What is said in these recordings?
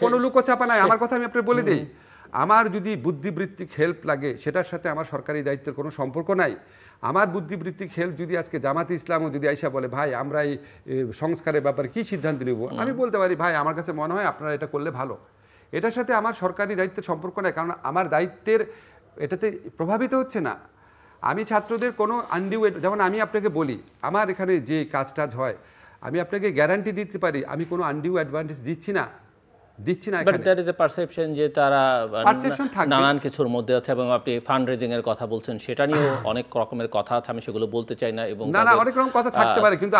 কোনো লুকোচাপা নাই। আমার কথা আমি আপনাকে বলে দিই, আমার যদি বুদ্ধিবৃত্তিক হেল্প লাগে সেটার সাথে আমার সরকারি দায়িত্বের কোনো সম্পর্ক নাই। আমার বুদ্ধিবৃত্তিক হেল্প যদি আজকে জামাতে ইসলামও যদি আইসা বলে ভাই আমরা এই সংস্কারের ব্যাপারে কী সিদ্ধান্ত নেব, আমি বলতে পারি ভাই আমার কাছে মনে হয় আপনারা এটা করলে ভালো। এটার সাথে আমার সরকারি দায়িত্বের সম্পর্ক নেই, কারণ আমার দায়িত্বের এটাতে প্রভাবিত হচ্ছে না। আমি ছাত্রদের কোনো আনডিউ, যেমন আমি আপনাকে বলি আমার এখানে যে কাজ টাজ হয় আমি আপনাকে গ্যারান্টি দিতে পারি আমি কোনো আনডিউ অ্যাডভান্টেজ দিচ্ছি না। But that is a perception যে তারা নানান কিছুর মধ্যে আছে, এবং আপনি ফান্ড রেজিং এর কথা বলছেন, সেটা নিয়েও অনেক রকমের কথা আছে, আমি সেগুলো বলতে চাই না। এবং না অনেক রকম কথা থাকতে পারে, কিন্তু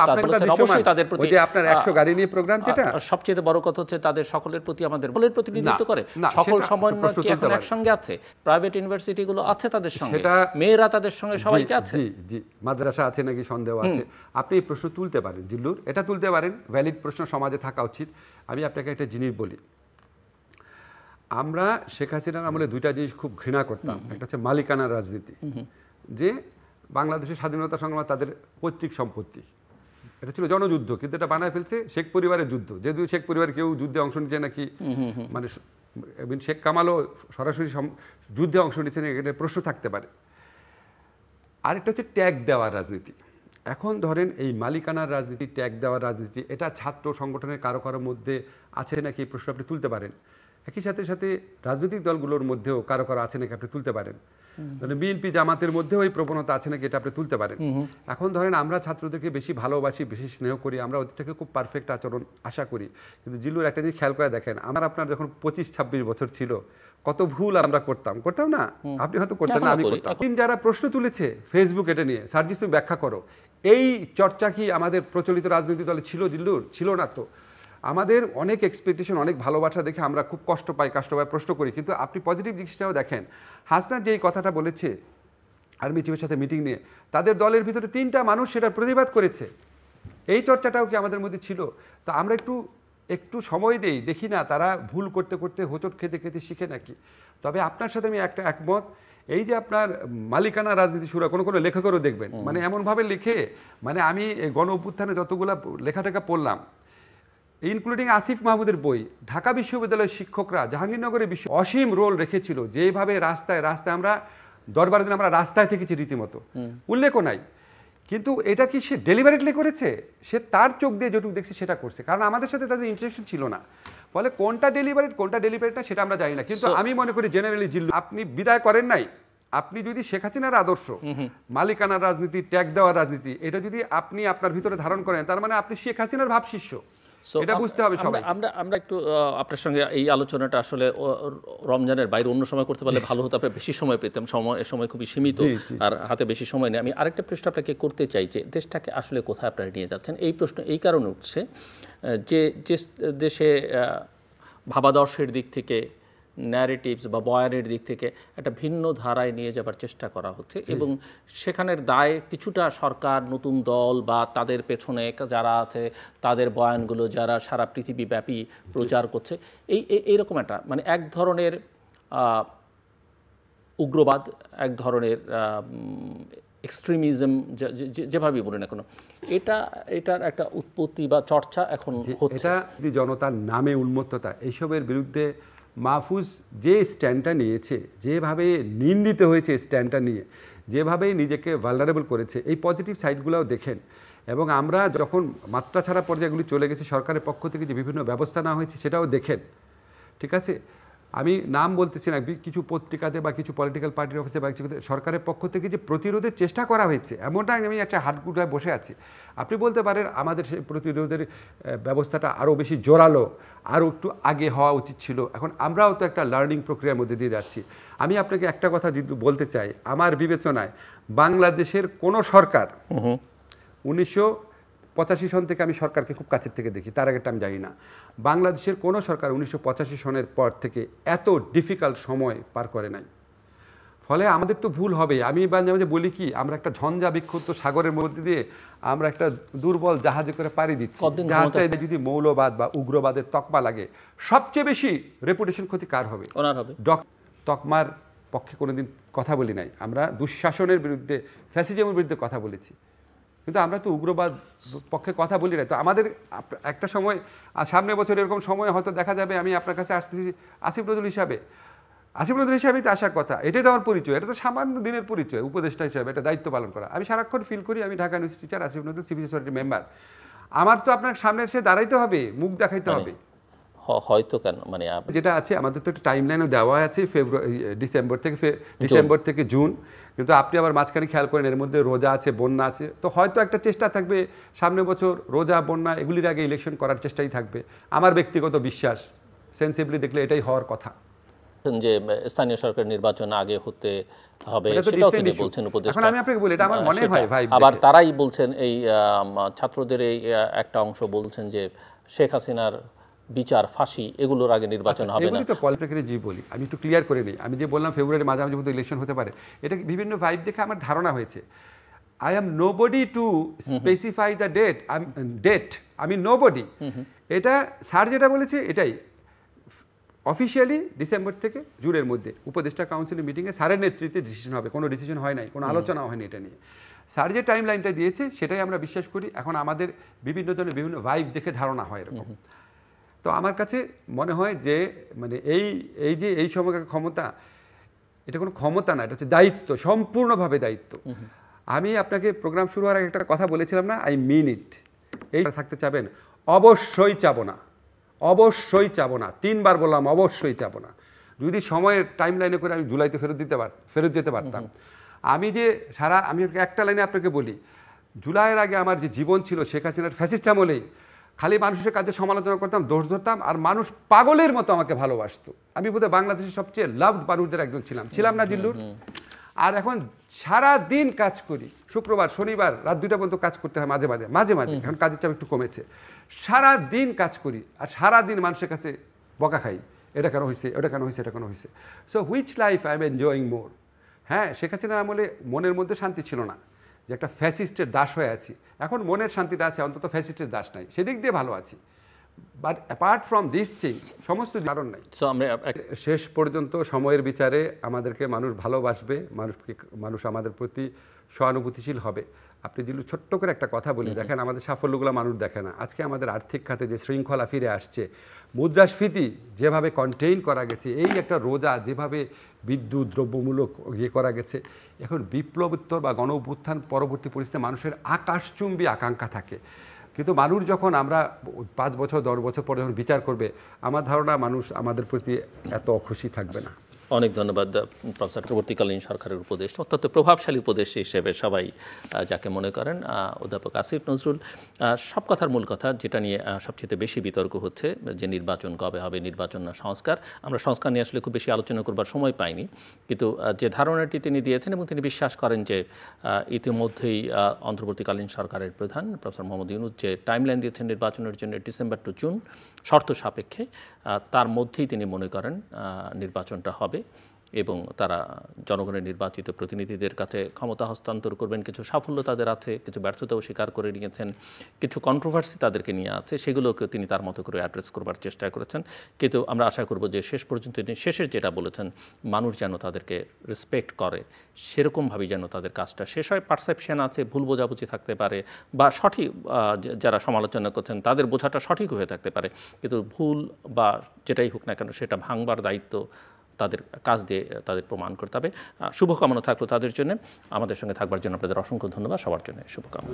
অবশ্যই তাদের প্রতি আপনার 100 গাড়ি নিয়ে প্রোগ্রাম, যেটা সবচেয়ে বড় কথা হচ্ছে তাদের সকলের প্রতি আমাদের বলের প্রতিনিধিত্ব করে। সকল সমন্বয় কি এখন একসঙ্গে আছে? প্রাইভেট ইউনিভার্সিটি গুলো আছে তাদের সঙ্গে, মেয়েরা তাদের সঙ্গে সবাইকে আছে। জি মাদ্রাসা আছে নাকি সন্দেহ আছে। আপনি এই প্রশ্ন তুলতে পারেন জিল্লুর, এটা তুলতে পারেন, ভ্যালিড প্রশ্ন সমাজে থাকা উচিত। আমি আপনাকে একটা জিনিস বলি, আমরা শেখ হাসিনার আমলে দুইটা জিনিস খুব ঘৃণা করতাম। একটা হচ্ছে মালিকানার রাজনীতি, যে বাংলাদেশের স্বাধীনতা সংগ্রাম তাদের পৈতৃক সম্পত্তি, এটা ছিল জনযুদ্ধ, কিন্তু এটা বানায় ফেলছে শেখ পরিবারের যুদ্ধ। যেহেতু শেখ পরিবার কেউ যুদ্ধে অংশ নিচ্ছে নাকি, মানে শেখ কামালও সরাসরি যুদ্ধে অংশ নিচ্ছে না, এটা প্রশ্ন থাকতে পারে। আরেকটা হচ্ছে ট্যাগ দেওয়ার রাজনীতি। এখন ধরেন এই মালিকানার রাজনীতি, ট্যাগ দেওয়ার রাজনীতি, এটা ছাত্র সংগঠনের কারো কারোর মধ্যে আছে নাকি এই প্রশ্ন আপনি তুলতে পারেন। একই সাথে সাথে রাজনৈতিক দলগুলোর মধ্যেও কারো কারো আছে নাকি আপনি তুলতে পারেন। বিএনপি জামাতের মধ্যেও এই প্রবণতা আছে নাকি এটা আপনি তুলতে পারেন। এখন ধরেন আমরা ছাত্রদেরকে বেশি ভালোবাসি, বেশি স্নেহ করি, আমরা ওদের থেকে খুব পারফেক্ট আচরণ আশা করি, কিন্তু জিল্লুর একটা জিনিস খেয়াল করে দেখেন, আপনার যখন 25-26 বছর ছিল কত ভুল আমরা করতাম না? আপনি হয়তো করতেন না, আমি করতাম। যারা প্রশ্ন তুলেছে ফেসবুক এটা নিয়ে, সার্জিস তুমি ব্যাখ্যা করো, এই চর্চা কি আমাদের প্রচলিত রাজনৈতিক দলে ছিল জিল্লুর? ছিল না তো। আমাদের অনেক এক্সপেকটেশন, অনেক ভালোবাসা দেখে আমরা খুব কষ্ট পাই প্রশ্ন করি, কিন্তু আপনি পজিটিভ জিনিসটাও দেখেন। হাসনাত যে এই কথাটা বলেছে আর্মি চিফের সাথে মিটিং নিয়ে, তাদের দলের ভিতরে 3টা মানুষ সেটার প্রতিবাদ করেছে। এই চর্চাটাও কি আমাদের মধ্যে ছিল? তো আমরা একটু সময় দেই, দেখি না তারা ভুল করতে করতে হোঁচট খেতে খেতে শিখে নাকি। তবে আপনার সাথে আমি একটা একমত, এই যে আপনার মালিকানা রাজনীতি শুরু, কোনো লেখকেরও দেখবেন মানে এমনভাবে লিখে, মানে আমি গণ অভ্যুত্থানে যতগুলো লেখাটেখা পড়লাম, ইনক্লুডিং আসিফ মাহমুদের বই, ঢাকা বিশ্ববিদ্যালয়ের শিক্ষকরা জাহাঙ্গীরনগরের অসীম রোল রেখেছিল। যেভাবে রাস্তায় আমরা দরবারের দিন আমরা রাস্তায় থেকেছি রীতিমতো, উল্লেখও নাই, কিন্তু এটা কি সে ডেলিভারেটলি করেছে? সে তার চোখ দিয়ে যেটুকু দেখছে সেটা করছে, কারণ আমাদের সাথে তাদের ইন্টারেকশন ছিল না। ফলে কোনটা ডেলিভারেট না সেটা আমরা জানি না। কিন্তু আমি মনে করি জেনারেলি জিল্লু, আপনি বিদায় করেন নাই, আপনি যদি শেখ হাসিনার আদর্শ, মালিকানার রাজনীতি, ট্যাগ দেওয়ার রাজনীতি, এটা যদি আপনি আপনার ভিতরে ধারণ করেন, তার মানে আপনি শেখ হাসিনার ভাবশিষ্য, এটা বুঝতে হবে সবাই। আমরা একটু আপনার সঙ্গে এই আলোচনাটা আসলে রমজানের বাইরে অন্য সময় করতে পারলে ভালো হতো, আমরা বেশি সময় পেতাম, সময় খুবই সীমিত আর হাতে বেশি সময় নেই। আমি আরেকটা প্রশ্ন আপনাকে করতে চাই, যে দেশটাকে আসলে কোথায় আপনারা নিয়ে যাচ্ছেন? এই প্রশ্ন এই কারণে উঠছে যে দেশে ভাবাদর্শের দিক থেকে, ন্যারেটিভস বা বয়ানের দিক থেকে একটা ভিন্ন ধারায় নিয়ে যাবার চেষ্টা করা হচ্ছে, এবং সেখানের দায় কিছুটা সরকার, নতুন দল বা তাদের পেছনে যারা আছে তাদের বয়ানগুলো যারা সারা পৃথিবীব্যাপী প্রচার করছে, এইরকম একটা মানে এক ধরনের উগ্রবাদ, এক ধরনের এক্সট্রিমিজম, যেভাবেই বলি না কেন, এটার একটা উৎপত্তি বা চর্চা এখন হচ্ছে। এটা জনতার নামে উন্মত্ততা, এইসবের বিরুদ্ধে মাহফুজ যে স্ট্যান্ডটা নিয়েছে, যেভাবে নিন্দিত হয়েছে স্ট্যান্ডটা নিয়ে, যেভাবে নিজেকে ভালনারেবল করেছে, এই পজিটিভ সাইডগুলোও দেখেন। এবং আমরা যখন মাত্রা ছাড়া পর্যায়গুলি চলে গেছে, সরকারের পক্ষ থেকে যে বিভিন্ন ব্যবস্থা নেওয়া হয়েছে সেটাও দেখেন। ঠিক আছে, আমি নাম বলতেছি না, কিছু পত্রিকাতে বা কিছু পলিটিক্যাল পার্টির অফিসে বা কিছু সরকারের পক্ষ থেকে যে প্রতিরোধের চেষ্টা করা হয়েছে, এমনটা আমি একটা হাটগুটায় বসে আছি। আপনি বলতে পারেন আমাদের সেই প্রতিরোধের ব্যবস্থাটা আরও বেশি জোরালো, আরও একটু আগে হওয়া উচিত ছিল। এখন আমরাও তো একটা লার্নিং প্রক্রিয়ার মধ্যে দিয়ে যাচ্ছি। আমি আপনাকে একটা কথা বলতে চাই, আমার বিবেচনায় বাংলাদেশের কোনো সরকার 1985 সন থেকে আমি সরকারকে খুব কাছের থেকে দেখি, তার আগেটা আমি জানি না, বাংলাদেশের কোনো সরকার 1985 সনের পর থেকে এত ডিফিকাল্ট সময় পার করে নাই। ফলে আমাদের তো ভুল হবে। আমি মাঝে মাঝে বলি কি, আমরা একটা ঝঞ্ঝা বিক্ষুব্ধ সাগরের মধ্যে দিয়ে আমরা একটা দুর্বল জাহাজে করে পাড়ি দিচ্ছি। জাহাজটায় যদি মৌলবাদ বা উগ্রবাদের তকমা লাগে, সবচেয়ে বেশি রেপুটেশন ক্ষতি কার হবে? তকমার পক্ষে কোনোদিন কথা বলি নাই। আমরা দুঃশাসনের বিরুদ্ধে, ফ্যাসিজমের বিরুদ্ধে কথা বলেছি। কিন্তু আমরা তো উগ্রবাদ পক্ষে কথা বলি না। তো আমাদের একটা সময় সামনের বছর এরকম সময় হয়তো দেখা যাবে আমি আপনার কাছে আসতেছি আসিফ নজরুল হিসাবেই তো আসার কথা। এটাই তো আমার পরিচয়, এটা তো সামান্য দিনের পরিচয় উপদেষ্টা হিসাবে, এটা দায়িত্ব পালন করা। আমি সারাক্ষণ ফিল করি আমি Dhaka university teacher, Asif Nazrul civil society member. আমার তো আপনার সামনে এসে দাঁড়াইতে হবে, মুখ দেখাইতে হবে। হয়তো কেন মানে যেটা আছে আমাদের তো একটা টাইম লাইনও দেওয়া আছে, ডিসেম্বর থেকে জুন, কিন্তু আপনি আবার মাঝখানে খেয়াল করেন এর মধ্যে রোজা আছে, বন্যা আছে। তো হয়তো একটা চেষ্টা থাকবে সামনের বছর রোজা বন্যা এগুলির আগে ইলেকশন করার চেষ্টাই থাকবে। আমার ব্যক্তিগত বিশ্বাস, সেন্সিবলি দেখলে এটাই হওয়ার কথা। যে স্থানীয় সরকার নির্বাচন আগে হতে হবে সেটাও তিনি বলছেন উপদেষ্টা। এখন আমি আপনাকে বলি এটা আমার মনে হয় ভাই, আবার তারাই বলছেন এই ছাত্রদের এই একটা অংশ বলছেন যে শেখ হাসিনার বিচার, ফাঁসি এগুলোর আগে নির্বাচন হবে না। তো পলিটিক্যালি জি বলি, আমি একটু ক্লিয়ার করে নিই। আমি যে বললাম ফেব্রুয়ারি মাঝামাঝি মধ্যে ইলেকশন হতে পারে, এটা বিভিন্ন ভাইব দেখে আমার ধারণা হয়েছে। I am nobody to specify the date, আমি নোবডি। এটা স্যার যেটা বলেছে এটাই অফিসিয়ালি ডিসেম্বর থেকে জুনের মধ্যে উপদেষ্টা কাউন্সিলের মিটিংয়ে স্যারের নেতৃত্বে ডিসিশন হবে। কোনো ডিসিশন হয় নাই, কোনো আলোচনা হয়নি এটা নিয়ে। স্যার যে টাইম লাইনটা দিয়েছে সেটাই আমরা বিশ্বাস করি। এখন আমাদের বিভিন্ন ধরনের বিভিন্ন ভাইব দেখে ধারণা হয় এরকম। তো আমার কাছে মনে হয় যে মানে এই সময়কার ক্ষমতা, এটা কোনো ক্ষমতা না, এটা হচ্ছে দায়িত্ব, সম্পূর্ণভাবে দায়িত্ব। আমি আপনাকে প্রোগ্রাম শুরু হওয়ার আগে একটা কথা বলেছিলাম না, আই মিন ইট। এই থাকতে চাবেন? অবশ্যই চাবো না, অবশ্যই চাবো না। 3 বার বললাম অবশ্যই চাবো না। যদি সময়ের টাইম লাইনে করে আমি জুলাইতে ফেরত যেতে পারতাম। আমি একটা লাইনে আপনাকে বলি, জুলাইয়ের আগে আমার যে জীবন ছিল শেখ হাসিনার ফ্যাসিস্ট আমলেই খালি মানুষের কাছে সমালোচনা করতাম, দোষ ধরতাম, আর মানুষ পাগলের মতো আমাকে ভালোবাসতো। আমি বোধহয় বাংলাদেশের সবচেয়ে লাভড মানুষদের একজন ছিলাম না জিল্লুর? আর এখন সারা দিন কাজ করি, শুক্রবার শনিবার রাত 2টা পর্যন্ত কাজ করতে হয় মাঝে মাঝে। এখন কাজের চাপ একটু কমেছে। সারা দিন কাজ করি আর সারা দিন মানুষের কাছে বকা খাই, এটা কেন হয়েছে, এটা কেন হয়েছে, এটা কেন হয়েছে। So which life I am enjoying more? হ্যাঁ, শেখ হাসিনার আমলে মনের মধ্যে শান্তি ছিল না, যে একটা ফ্যাসিস্টের দাস হয়ে আছি। এখন মনের শান্তিটা আছে, অন্তত ফ্যাসিস্টের দাস নাই, সেদিক দিয়ে ভালো আছি। But apart from this thing সমস্ত কারণ নাই। সো আমরা শেষ পর্যন্ত সময়ের বিচারে আমাদেরকে মানুষ ভালোবাসবে, মানুষ আমাদের প্রতি সহানুভূতিশীল হবে। আপনি যদি ছোট্ট করে একটা কথা বলি, দেখেন আমাদের সাফল্যগুলো মানুষ দেখে না। আজকে আমাদের আর্থিক খাতে যে শৃঙ্খলা ফিরে আসছে, মুদ্রাস্ফীতি যেভাবে কন্টেইন করা গেছে, এই একটা রোজা যেভাবে বিদ্যুৎ দ্রব্যমূলক করা গেছে, এখন বিপ্লবোত্তর বা গণ অভ্যুত্থান পরবর্তী পরিস্থিতিতে মানুষের আকাশচুম্বী আকাঙ্ক্ষা থাকে। কিন্তু মানুষ যখন আমরা 5 বছর 10 বছর পরে যখন বিচার করবে, আমার ধারণা মানুষ আমাদের প্রতি এত খুশি থাকবে না। অনেক ধন্যবাদ প্রফেসর। পরবর্তীকালীন সরকারের উপদেষ্টা, অত্যন্ত প্রভাবশালী উপদেষ্টা হিসেবে সবাই যাকে মনে করেন, অধ্যাপক আসিফ নজরুল। সব কথার মূল কথা যেটা নিয়ে সবচেয়ে বেশি বিতর্ক হচ্ছে যে নির্বাচন কবে হবে, নির্বাচন না সংস্কার। আমরা সংস্কার নিয়ে আসলে খুব বেশি আলোচনা করবার সময় পাইনি, কিন্তু যে ধারণাটি তিনি দিয়েছেন এবং তিনি বিশ্বাস করেন যে ইতিমধ্যেই অন্তর্বর্তীকালীন সরকারের প্রধান প্রফেসর মোহাম্মদ ইউনূস যে টাইমলাইন দিয়েছেন নির্বাচনের জন্য ডিসেম্বর টু জুন শর্ত সাপেক্ষে, তার মধ্যেই তিনি মনে করেন নির্বাচনটা হবে এবং তারা জনগণের নির্বাচিত প্রতিনিধিদের কাছে ক্ষমতা হস্তান্তর করবেন। কিছু সাফল্য তাদের আছে, কিছু ব্যর্থতাও স্বীকার করে নিয়েছেন, কিছু কন্ট্রোভার্সি তাদেরকে নিয়ে আছে, সেগুলোকে তিনি তার মতো করে অ্যাড্রেস করবার চেষ্টা করেছেন। কিন্তু আমরা আশা করব যে শেষ পর্যন্ত তিনি শেষের যেটা বলেছেন, মানুষ যেন তাদেরকে রেসপেক্ট করে, সেরকমভাবেই যেন তাদের কাজটা শেষ হয়। পারসেপশন আছে, ভুল বোঝাবুঝি থাকতে পারে, বা সঠিক যারা সমালোচনা করছেন তাদের বোঝাটা সঠিক হয়ে থাকতে পারে, কিন্তু ভুল বা যেটাই হোক না কেন সেটা ভাঙবার দায়িত্ব তাদের কাজ দিয়ে তাদের প্রমাণ করতে হবে। শুভকামনা থাকলো তাদের জন্য। আমাদের সঙ্গে থাকবার জন্য আপনাদের অসংখ্য ধন্যবাদ। সবার জন্য শুভকামনা।